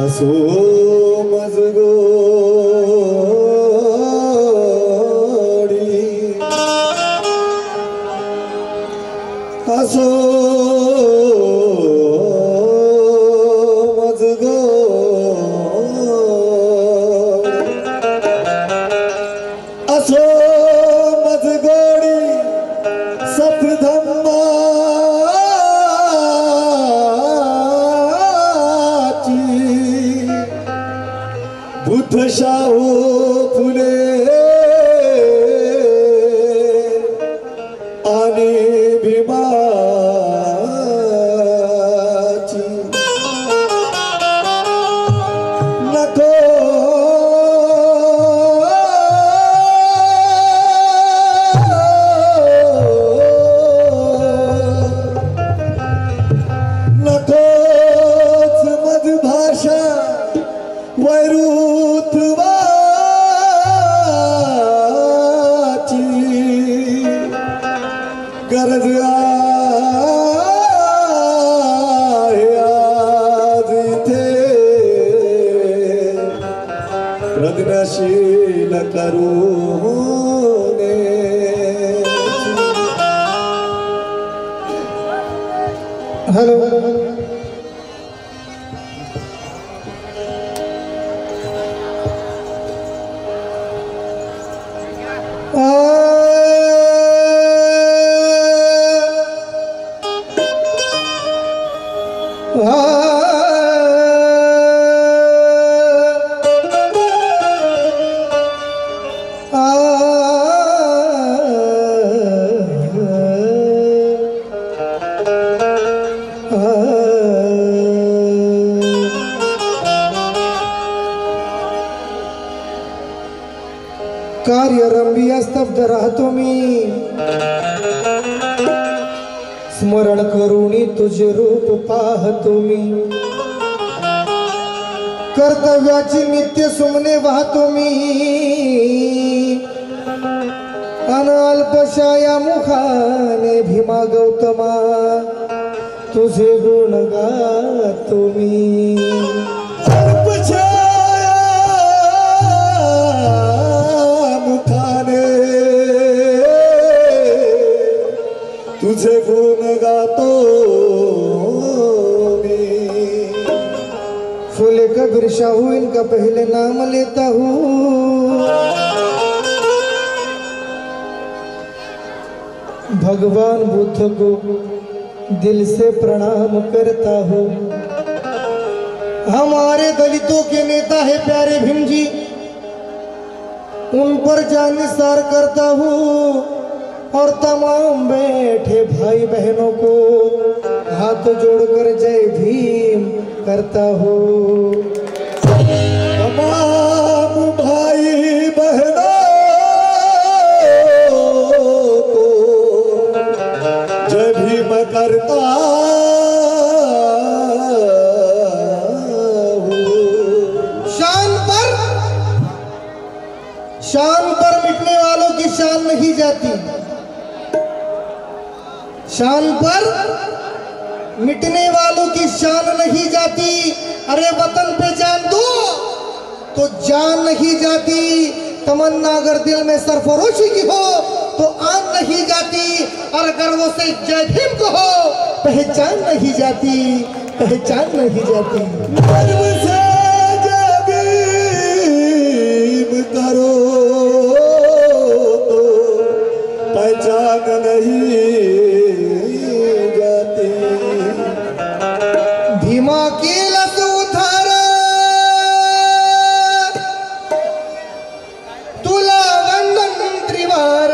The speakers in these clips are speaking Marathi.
असो मजगोडी असो मजगोडी असो मजगोडी सतधम्मा बुद्ध शाहू फुले आणि भीमाची नको नकोच मधभाषा वैरुत्वाची गरज आहे आज इथे प्रज्ञाशील करूने हॅलो कार्यरंभी स्तब्ध राहतो मी स्मरण करूनी तुझे रूप पाहतो मी कर्तव्याची नित्य सुमने वाहतो मी अनल्पशाया मुखाने भीमा गौतमा तुझे गुण गातो मी तुझे गुण गातो मैं फूले कबीर शाहू इनका पहले नाम लेता हूँ भगवान बुद्ध को दिल से प्रणाम करता हूँ हमारे दलितों के नेता है प्यारे भीम जी उन पर जानिसार करता हूँ और तमाम बैठे भाई बहनों को हाथ जोड़कर जय भीम करता हूँ तमाम भाई बहनों को जय भीम करता हूँ शान पर मिटने वालों की शान नहीं जाती शान पर मिटने वालों की शान नहीं जाती अरे वतन पे जान दो तो जान नहीं जाती तमन्ना अगर दिल में सरफरोशी की हो तो आन नहीं जाती, और अगर वो से जय भीम को हो पहचान नहीं जाती, पहचान नहीं जाती। गर्व से जय भीम करो तो पहचान नहीं जाती। भीमा की लसूथर तुला वंदन त्रिवार,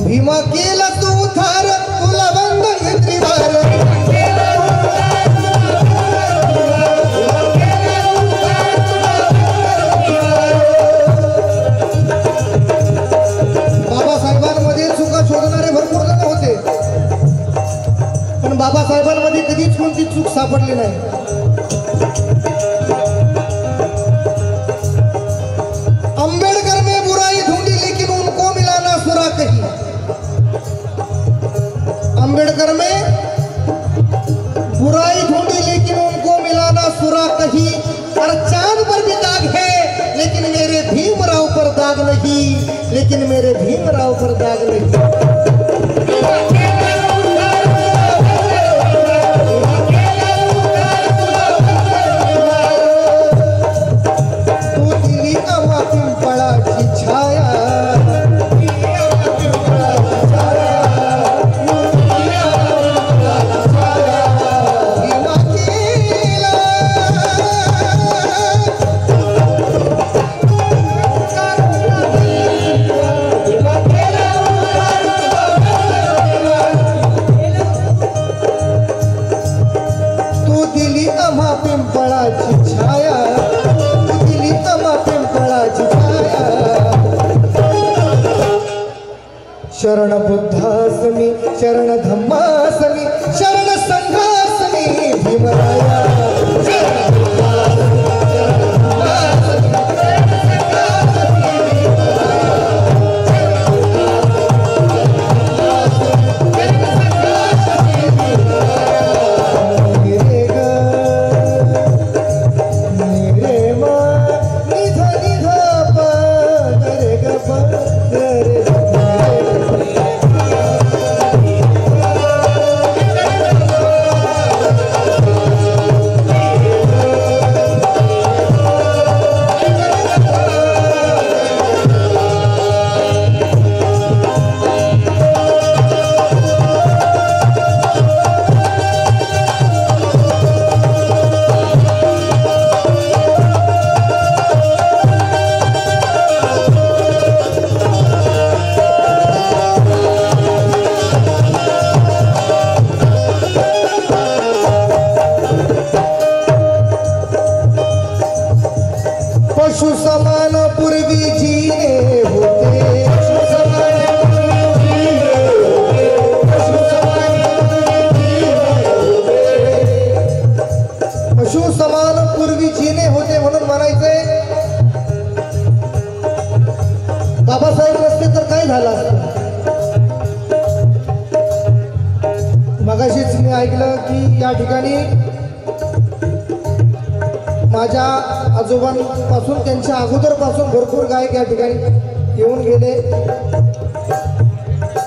भीमा केला तू थार तुला वंदन त्रिवार। बाबासाहेबांमध्ये चुका शोधणारे भरपूर जण होते, पण बाबासाहेबांमध्ये कधीच कोणती चूक सापडली नाही। अंबेडकर में बुराई ढूंढी लेकिन उनको मिला ना सुराग कहीं। अंबेडकर में बुराई ढूंढी लेकिन उनको मिला ना सुराग कहीं, और चांद पर भी दाग है लेकिन मेरे भीमराव पर दाग नहीं, लेकिन मेरे भीमराव पर दाग नहीं। शरण बुद्धासमी शरण धम्मासमी शरण संघासमी भीमराया। पशु समान पूर्वी जीने होते, पशु समान पूर्वी जीने होते म्हणून म्हणायचंय। बाबासाहेब नसते तर काय झालं असतं? मगाशीच मी ऐकलं की या ठिकाणी माझ्या आजोबांपासून त्यांच्या अगोदरपासून भरपूर गायक या ठिकाणी येऊन गेले,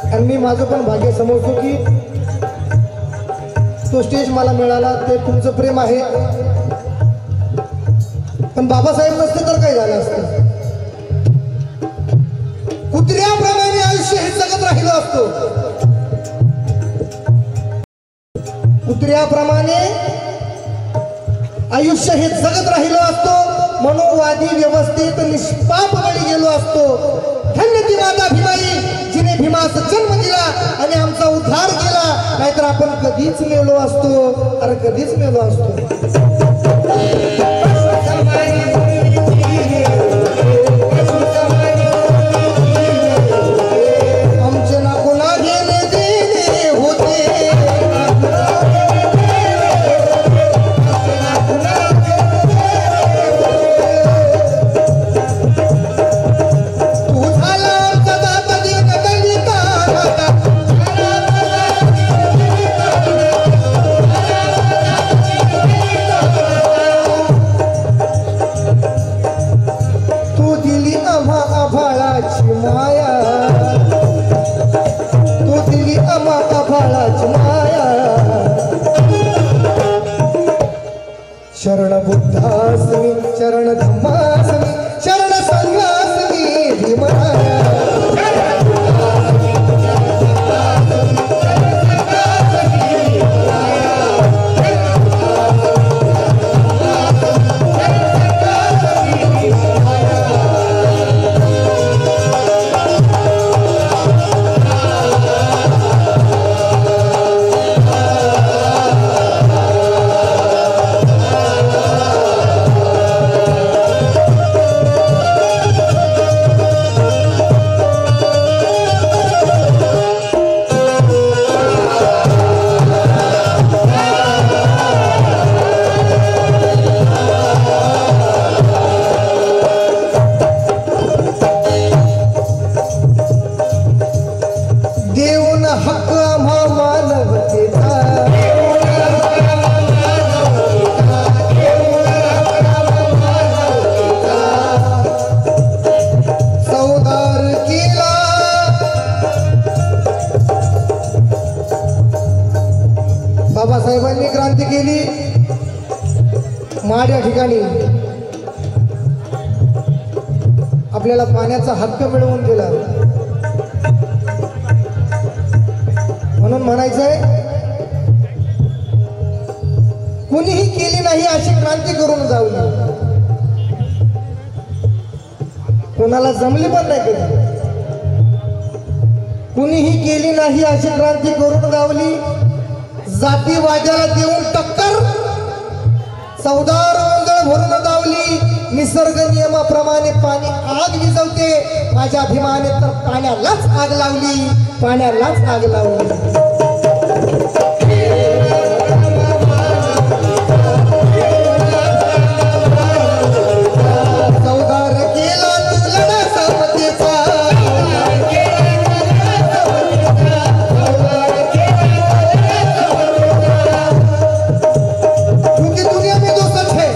आणि मी माझं पण भाग्य समजतो की तो स्टेज मला मिळाला, ते तुमचं प्रेम आहे। पण बाबासाहेब नसते तर काय झालं असतं? कुत्र्याप्रमाणे आयुष्य हे जगत राहिलो असतो, कुत्र्याप्रमाणे आयुष्य हे जगत राहिलो असतो, मनोवादी व्यवस्थेत निष्पाप बळी गेलो असतो. धन्य ती माता भीमाई जिने भीमास जन्म दिला आणि आमचा उद्धार केला, नाहीतर आपण कधीच मेलो असतो. अरे कधीच मेलो असतो. आमचे ना कोणा गेले देणे होते, तू झाला आमचा दाता दिन दलिता दाता, तू दिली आम्हा आभाळाची माया, तू दिली आम्हा आभाळाची माया. शरण बुद्धास्मी शरण धम्मास्मी शरण संघास्मी भीमराया. देऊन हक्क आम्हा मानवतेचा, चौदार केला बाबासाहेबांनी क्रांती केली. माड या ठिकाणी आपल्याला पाण्याचा हक्क मिळवून दिला. म्हणून म्हणायचंय, कुणीही केली नाही अशी क्रांती करून जावली, कोणाला जमली पण नाही कधी. कुणीही केली नाही अशी क्रांती करून गावली, जातीवाद्याला देऊन टक्कर, चौदार ओंजळ भरून दावली. निसर्ग नियमाप्रमाणे पाणी आग विझवते, माझ्या भीमाने तर पाण्यालाच आग लावली, पाण्यालाच आग लावली. चौदार केला तू लढा समतेचा, क्योंकि दुनिया में दो सच है.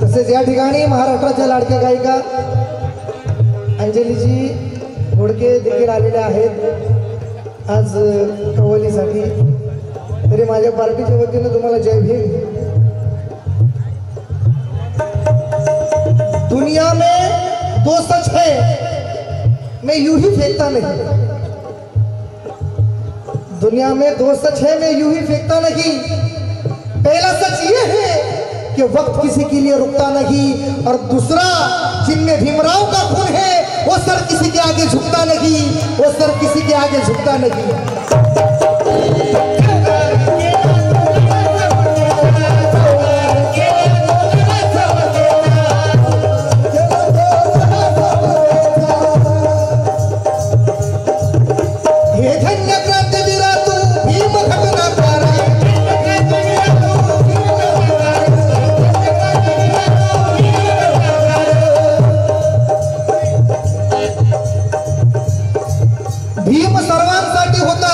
तसेच या ठिकाणी महाराष्ट्राच्या लाडक्या गायिका अंजलीजी घोडके देखील आलेले आहेत आज कव्वालीसाठी. तरी माझ्या पार्टीच्या वतीनं तुम्हाला जय भीम. दुनिया में दो सच है, मैं यूं ही फेंकता नहीं. दुनिया में दो सच है, मैं यूं ही फेंकता नहीं. पहला सच ये है कि वक्त किसी के लिए रुकता नहीं, और दूसरा जिनमें भीमराव का खून है वो सर किसी के आगे झुकता नहीं, वो सर किसी के आगे झुकता नहीं. हे धन्य क्रांतीवीरा तू भीम घटनाकारा, भीम सर्वांसाठी होता,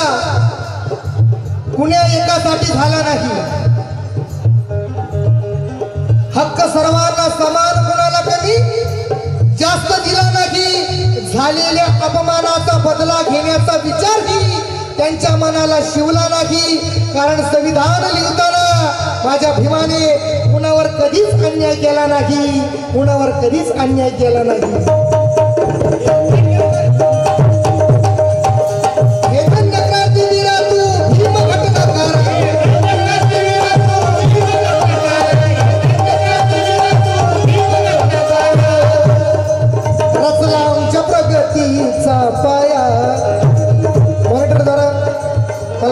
कुण्या एकासाठी झाला नाही. हक्क सर्वांना समान, कुणाला कमी जास्त दिला नाही. झालेल्या अपमानाचा बदला घेण्याचा विचारही त्यांच्या मनाला शिवला नाही. कारण संविधान लिहिताना माझ्या भीमाने कुणावर कधीच अन्याय केला नाही, कुणावर कधीच अन्याय केला नाही.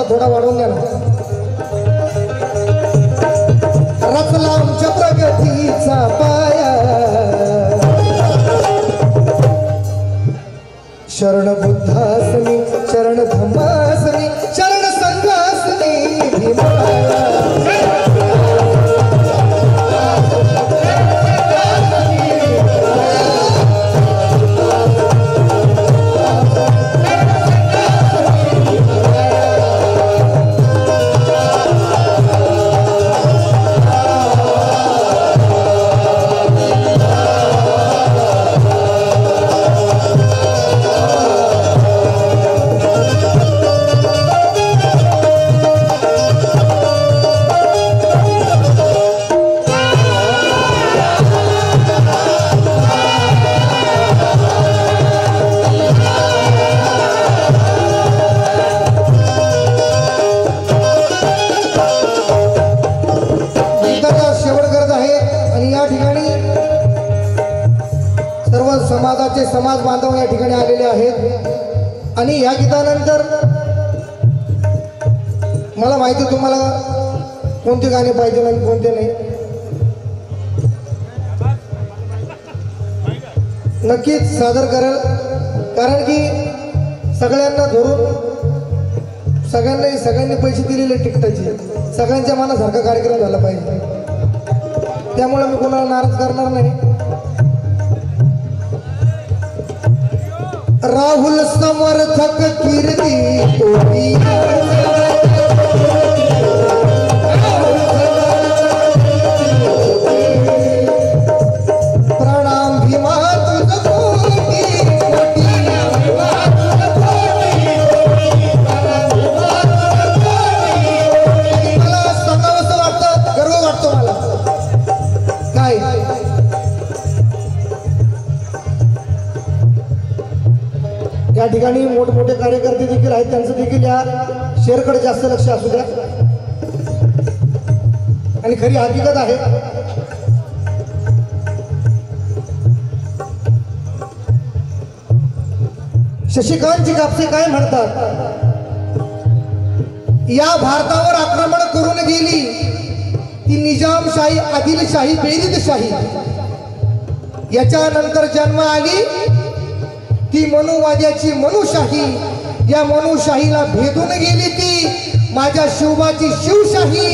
थोडा वाढवून द्या ना. रचला आमच्या प्रगतीचा पाया, शरण बुद्धासनी शरण धम्मासनी शरण संघासनी भीमाया. समाजाचे समाज बांधव या ठिकाणी आलेले आहेत आणि या गीतानंतर मला माहिती तुम्हाला कोणते गाणे पाहिजे आणि कोणते नाही. नक्कीच सादर करेल, कारण की सगळ्यांना धरून सगळ्यांनी पैसे दिलेले तिकिटाचे, सगळ्यांच्या मनासारखा कार्यक्रम झाला पाहिजे. त्यामुळे मी कोणाला नाराज करणार नाही. राहुल समर्थक कीर्ती कोटी, प्रणाम भीमा तुझ कोटी कोटी, मला सांगावंसं वाटतं, गर्व वाटतो मला. काय या ठिकाणी मोठमोठे कार्यकर्ते देखील आहेत, त्यांचं देखील या शेअरकडे जास्त लक्ष असू द्या. आणि खरी हकीकत आहे, शशिकांतजी कापसे काय म्हणतात, या भारतावर आक्रमण करून गेली ती निजामशाही, आदिलशाही, बेरीदशाही. याच्यानंतर जन्म आली ती मनुवाद्याची मनुशाही. या मनुशाहीला भेदून गेली ती माझ्या शिवबाची शिवशाही.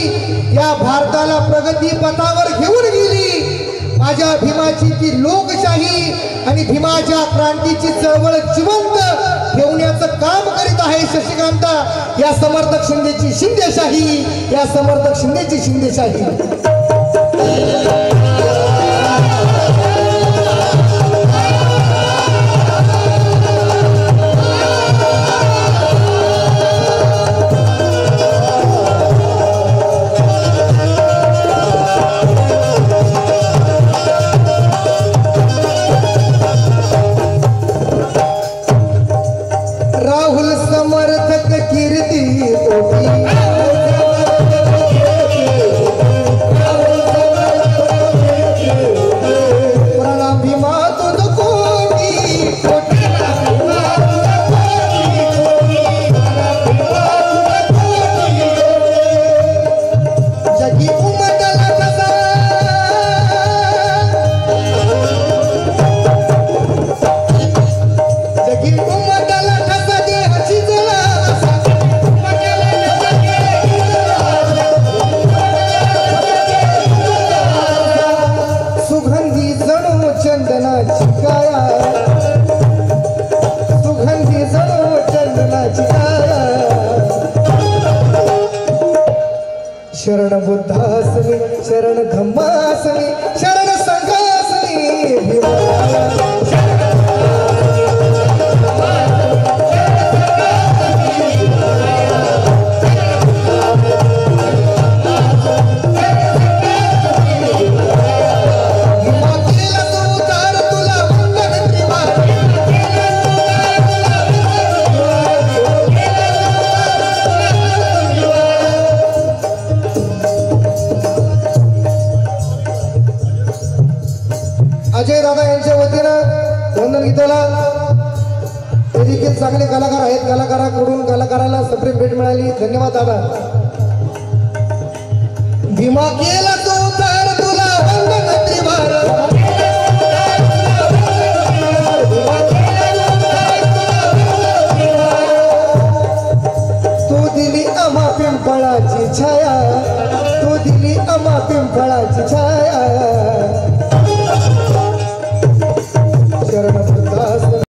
या भारताला प्रगती पथावर घेऊन गेली माझ्या भीमाची ती लोकशाही. आणि भीमाच्या क्रांतीची चळवळ जिवंत ठेवण्याचं काम करीत आहे शशिकांत. या समर्थक शिंदेची शिंदेशाही, या समर्थक शिंदेची शिंदेशाही. राहुल समर्थक कीर्ती कोटी, प्रणाम भीमा तुझ कोटी कोटी, जगी उमटला कसा, जगी उमटला चंदनाची काया, सुगंधी जणू चंदनाची काया. शरण बुद्धासनी शरण धम्मासनी शरण संघासनी भीमाया. तुला अजय दादा यांच्या वतीनं वंदन गीताला ते देखील चांगले कलाकार आहेत. कलाकाराकडून कलाकाराला सप्रेम भेट मिळाली. धन्यवाद दादा. भीमा केला तो तर तुला वंदन त्रिवार. तू दिली आम्हा पिंपळाची छाया, तू दिली आम्हा पिंपळाची छाया.